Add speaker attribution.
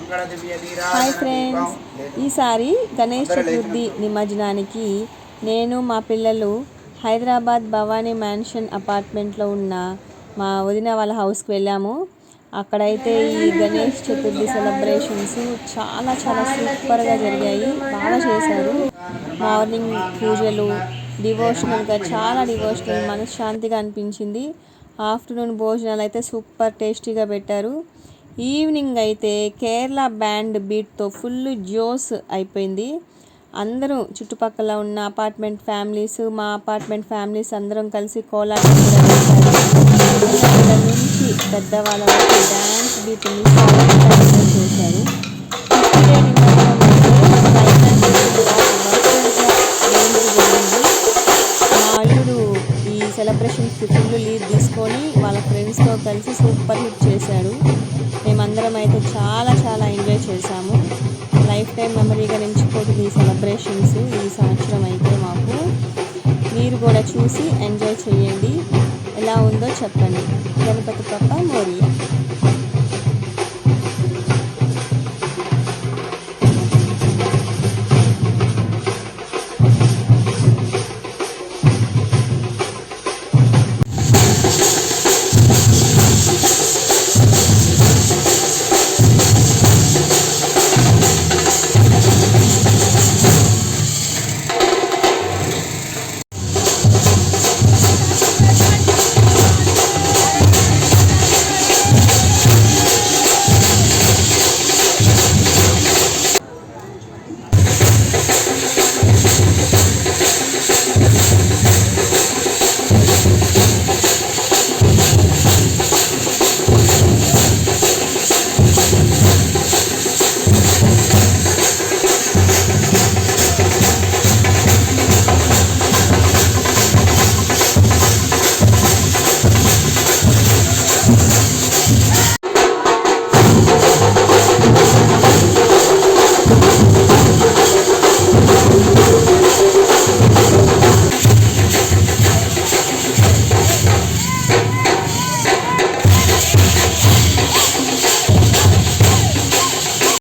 Speaker 1: Hi friends, ఈసారి గణేష్ చతుర్థి నిమజ్జనానికి నేను మా పిల్లలు హైదరాబాద్ భవానీ మ్యాన్షన్ అపార్ట్మెంట్లో ఉన్న మా వదిన వాళ్ళ హౌస్కి వెళ్ళాము. అక్కడైతే ఈ గణేష్ చతుర్థి సెలబ్రేషన్స్ చాలా చాలా సూపర్గా జరిగాయి, బాగా చేశారు. మార్నింగ్ పూజలు డివోషనల్గా, చాలా డివోషనల్, మనశ్శాంతిగా అనిపించింది. ఆఫ్టర్నూన్ భోజనాలు అయితే సూపర్ టేస్టీగా పెట్టారు. ఈవినింగ్ అయితే కేరళ బ్యాండ్ బీట్తో ఫుల్ జోస్ అయిపోయింది. అందరూ చుట్టుపక్కల ఉన్న అపార్ట్మెంట్ ఫ్యామిలీస్, మా అపార్ట్మెంట్ ఫ్యామిలీస్ అందరం కలిసి కోలాటం కూడా వేశారు. పిల్లల నుంచి పెద్దవాళ్ళ వరకు డ్యాన్స్ బీట్ని చేశారు. మా అల్లుడు ఈ సెలబ్రేషన్స్కి ఫుల్ లీడ్ తీసుకొని వాళ్ళ ఫ్రెండ్స్తో కలిసి సూపర్ హిట్ చేశాడు. మేమందరం అయితే చాలా చాలా ఎంజాయ్ చేశాము. లైఫ్ టైం మెమరీగా నిలిచిపోతుంది ఈ సెలబ్రేషన్స్ ఈ సంవత్సరం అయితే మాకు. మీరు కూడా చూసి ఎంజాయ్ చేయండి, ఎలా ఉందో చెప్పండి. గణపతి బప్పా మోరియా.